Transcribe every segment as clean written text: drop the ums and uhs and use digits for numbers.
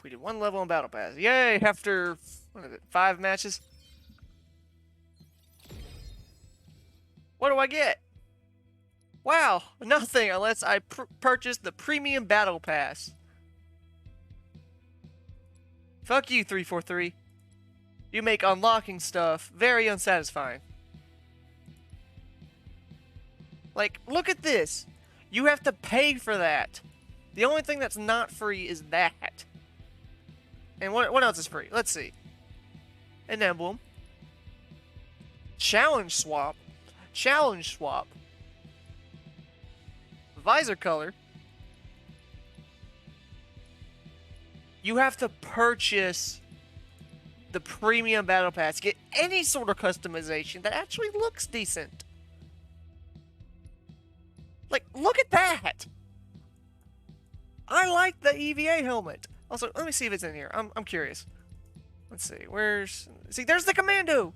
Completed 1 level in Battle Pass. Yay! After, what is it, 5 matches? What do I get? Wow, nothing unless I purchase the Premium Battle Pass. Fuck you, 343. You make unlocking stuff very unsatisfying. Like, look at this. You have to pay for that. The only thing that's not free is that. And what else is free? Let's see. An emblem. Challenge swap. Challenge swap. Visor color. You have to purchase the Premium Battle Pass to get any sort of customization that actually looks decent. Like, look at that! I like the EVA helmet. Also, let me see if it's in here. I'm curious. Let's see. See, there's the Commando!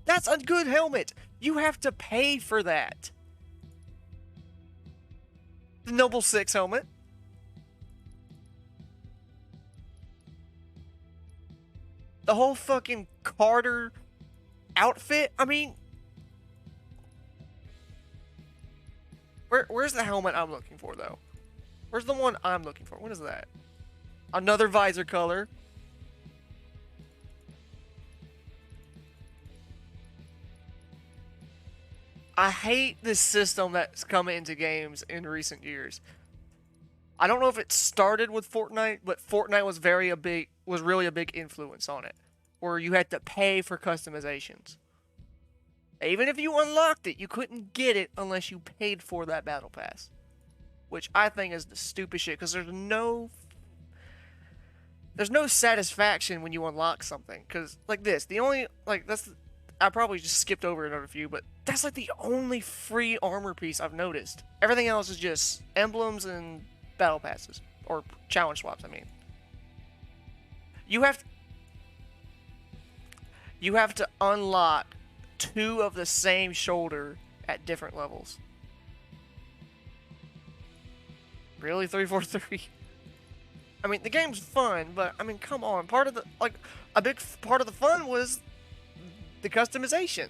That's a good helmet! You have to pay for that. The Noble 6 helmet. The whole fucking Carter outfit. I mean, where's the helmet I'm looking for, though? Where's the one I'm looking for? What is that? Another visor color. I hate this system that's come into games in recent years. I don't know if it started with Fortnite, but Fortnite was really a big influence on it, where you had to pay for customizations. Even if you unlocked it, you couldn't get it unless you paid for that battle pass, which I think is the stupid shit. Because there's no satisfaction when you unlock something. Because like this, I probably just skipped over another few, but that's like the only free armor piece I've noticed. Everything else is just emblems and battle passes, or challenge swaps, I mean. You have to unlock 2 of the same shoulder at different levels. Really, 343? I mean, the game's fun, but I mean, come on. A big part of the fun was the customization.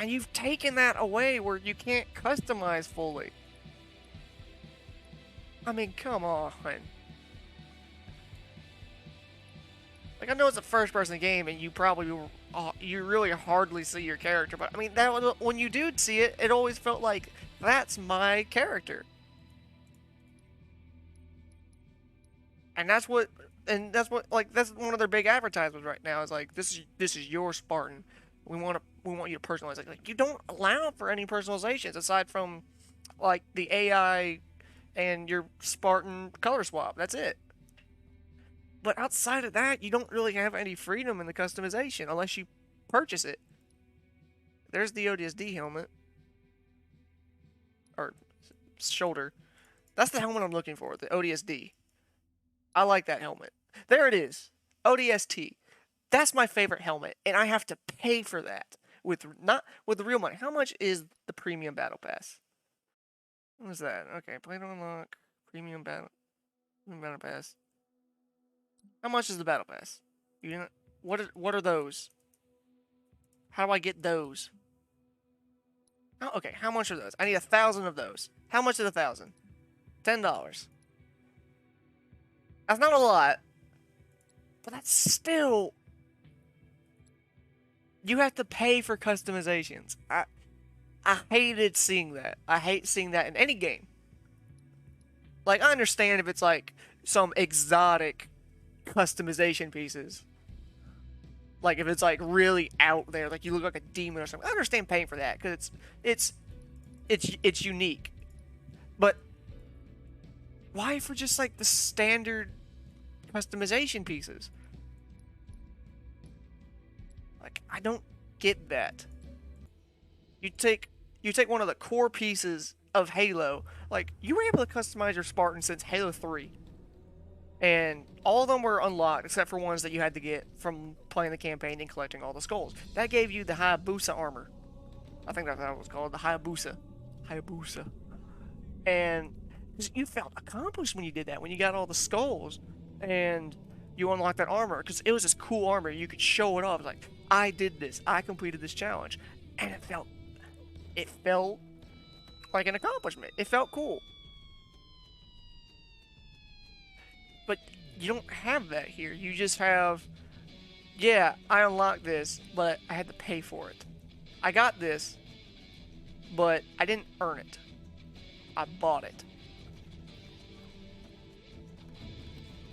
And you've taken that away where you can't customize fully. I mean, come on. Like, I know it's a first-person game, and you really hardly see your character, but I mean, when you do see it, it always felt like that's my character. And that's one of their big advertisements right now is like, this is your Spartan. We want you to personalize it. Like, you don't allow for any personalizations aside from like the AI and your Spartan color swap. That's it. But outside of that, you don't really have any freedom in the customization unless you purchase it. There's the ODSD helmet. Or shoulder. That's the helmet I'm looking for, the ODSD. I like that helmet. There it is. ODST. That's my favorite helmet, and I have to pay for that not with the real money. How much is the Premium Battle Pass? What is that? Okay, play to unlock Premium Battle Pass. How much is the Battle Pass? What are those? How do I get those? Oh, okay, how much are those? I need 1,000 of those. How much is 1,000? $10. That's not a lot, but that's still. You have to pay for customizations. I hated seeing that. I hate seeing that in any game. Like, I understand if it's like some exotic customization pieces. Like if it's like really out there, like you look like a demon or something. I understand paying for that because it's unique. But why for just like the standard customization pieces? Like, I don't get that. You take one of the core pieces of Halo. Like, you were able to customize your Spartan since Halo 3. And all of them were unlocked, except for ones that you had to get from playing the campaign and collecting all the skulls. That gave you the Hayabusa armor. I think that's how it was called, the Hayabusa. And You felt accomplished when you did that, when you got all the skulls and you unlocked that armor, because it was this cool armor. You could show it off, like, I did this, I completed this challenge, and it felt like an accomplishment. It felt cool. But you don't have that here. You just have, yeah, I unlocked this, but I had to pay for it. I got this, but I didn't earn it. I bought it.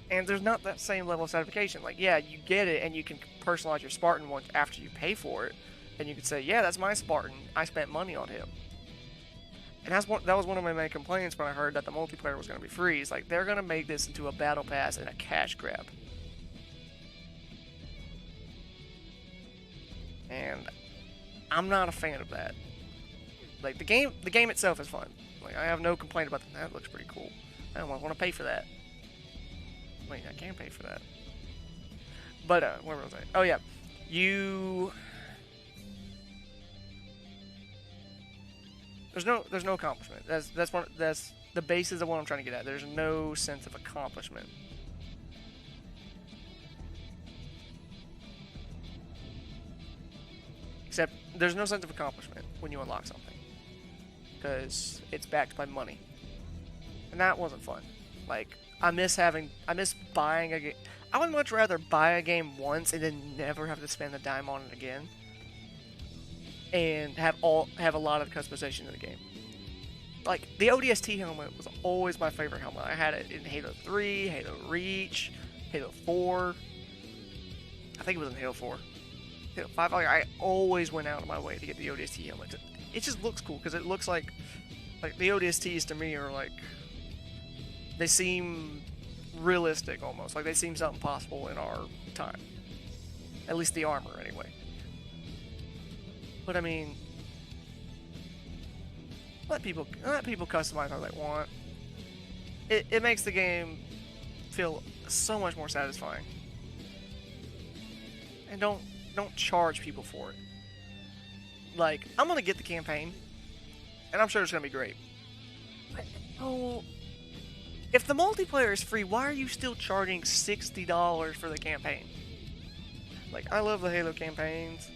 And there's not that same level of satisfaction. Like, yeah, you get it, and you can personalize your Spartan once after you pay for it, and you can say, yeah, that's my Spartan. I spent money on him. And that was one of my main complaints when I heard that the multiplayer was going to be free. It's like, they're going to make this into a battle pass and a cash grab. And I'm not a fan of that. Like, the game itself is fun. Like, I have no complaint about that. That looks pretty cool. I don't want to pay for that. Wait, I can pay for that. But, where was I? Oh, yeah. There's no accomplishment. That's the basis of what I'm trying to get at. There's no sense of accomplishment. Except, there's no sense of accomplishment when you unlock something. Because it's backed by money. And that wasn't fun. Like, I miss buying a game. I would much rather buy a game once and then never have to spend a dime on it again. And have a lot of customization in the game. Like, the ODST helmet was always my favorite helmet. I had it in Halo 3, Halo Reach, Halo 4. I think it was in Halo 4. Halo 5, I always went out of my way to get the ODST helmet. It just looks cool, because it looks like the ODSTs to me are like, they seem realistic almost. Like, they seem something possible in our time. At least the armor, anyway. But I mean, let people customize how they want. It makes the game feel so much more satisfying. And don't charge people for it. Like, I'm gonna get the campaign, and I'm sure it's gonna be great. But, oh, if the multiplayer is free, why are you still charging $60 for the campaign? Like, I love the Halo campaigns.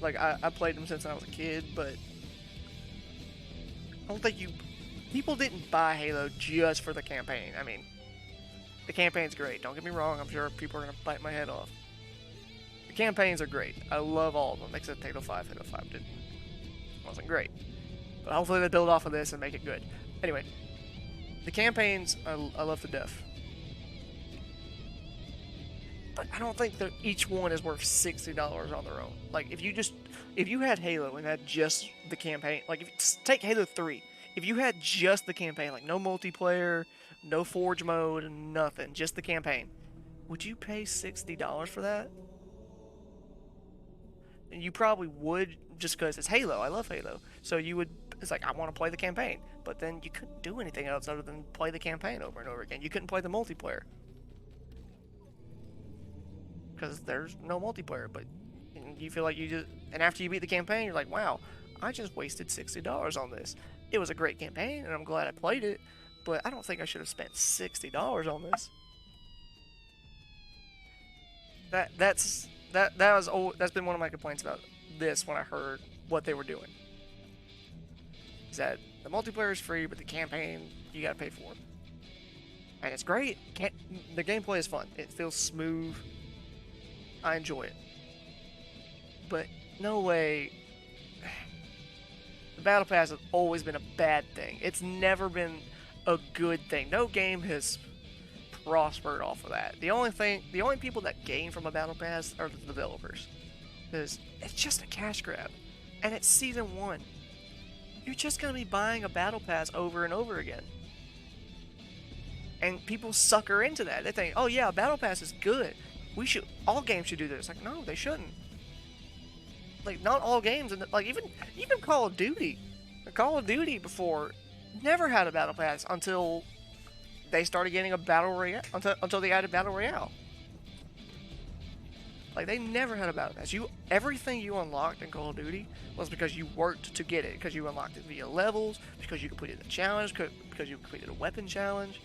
Like, I played them since I was a kid, but I don't think people didn't buy Halo just for the campaign. I mean, the campaign's great. Don't get me wrong. I'm sure people are going to bite my head off. The campaigns are great. I love all of them, except Halo 5. Halo 5 wasn't great. But hopefully they build off of this and make it good. Anyway, the campaigns, I love to death. But I don't think that each one is worth $60 on their own. Like, if you had Halo and had just the campaign, like, if you take Halo 3, if you had just the campaign, like, no multiplayer, no Forge mode, nothing, just the campaign, would you pay $60 for that? And you probably would, just because it's Halo. I love Halo. So you would, it's like, I want to play the campaign. But then you couldn't do anything else other than play the campaign over and over again. You couldn't play the multiplayer, because there's no multiplayer. But you feel like and after you beat the campaign, you're like, wow, I just wasted $60 on this. It was a great campaign, and I'm glad I played it, but I don't think I should have spent $60 on this. That's been one of my complaints about this when I heard what they were doing. Is that the multiplayer is free, but the campaign you gotta pay for. And it's great. The gameplay is fun. It feels smooth. I enjoy it. But no way. The Battle Pass has always been a bad thing. It's never been a good thing. No game has prospered off of that. The only people that gain from a Battle Pass are the developers. Because it's just a cash grab. And it's Season 1. You're just going to be buying a Battle Pass over and over again. And people sucker into that. They think, oh yeah, Battle Pass is good. All games should do this. Like, no, they shouldn't. Like, not all games, and like even Call of Duty. Call of Duty before never had a Battle Pass until they started getting a Battle Royale. Until they added Battle Royale. Like, they never had a battle pass. Everything you unlocked in Call of Duty was because you worked to get it. Because you unlocked it via levels, because you completed a challenge, because you completed a weapon challenge.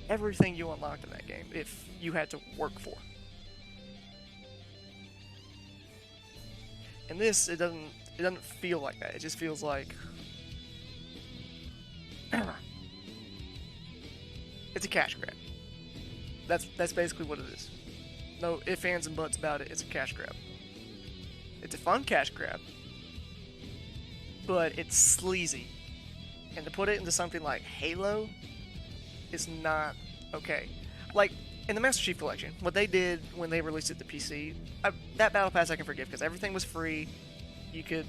Everything you unlocked in that game, if you had to work for. And this, it doesn't feel like that. It just feels like it's a cash grab. That's basically what it is. No ifs, ands, and buts about it. It's a cash grab. It's a fun cash grab, but it's sleazy. And to put it into something like Halo is not okay. Like, in the Master Chief Collection, what they did when they released it to PC, that Battle Pass I can forgive because everything was free. You could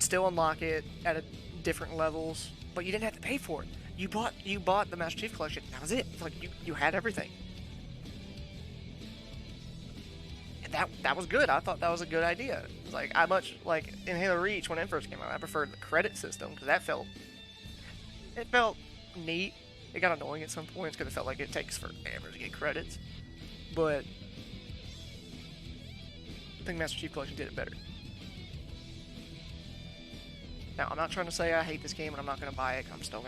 still unlock it at different levels, but you didn't have to pay for it. You bought the Master Chief Collection. That was it. Like you had everything. And that was good. I thought that was a good idea. Like like in Halo Reach when it first came out, I preferred the credit system because it felt neat. It got annoying at some points because it felt like it takes forever to get credits. But I think Master Chief Collection did it better. Now, I'm not trying to say I hate this game and I'm not gonna buy it. I'm still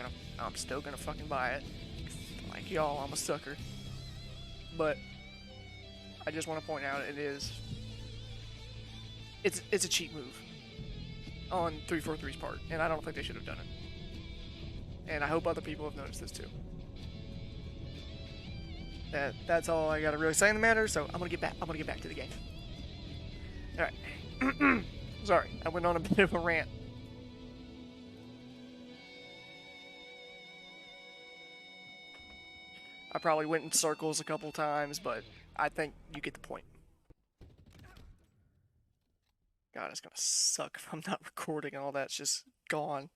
gonna fucking buy it. Like y'all, I'm a sucker. But I just want to point out it's a cheap move on 343's part, and I don't think they should have done it. And I hope other people have noticed this too. That's all I gotta really say in the matter. So I'm gonna get back to the game. All right. Sorry, I went on a bit of a rant. I probably went in circles a couple times, but I think you get the point. God, it's gonna suck if I'm not recording and all that's just gone.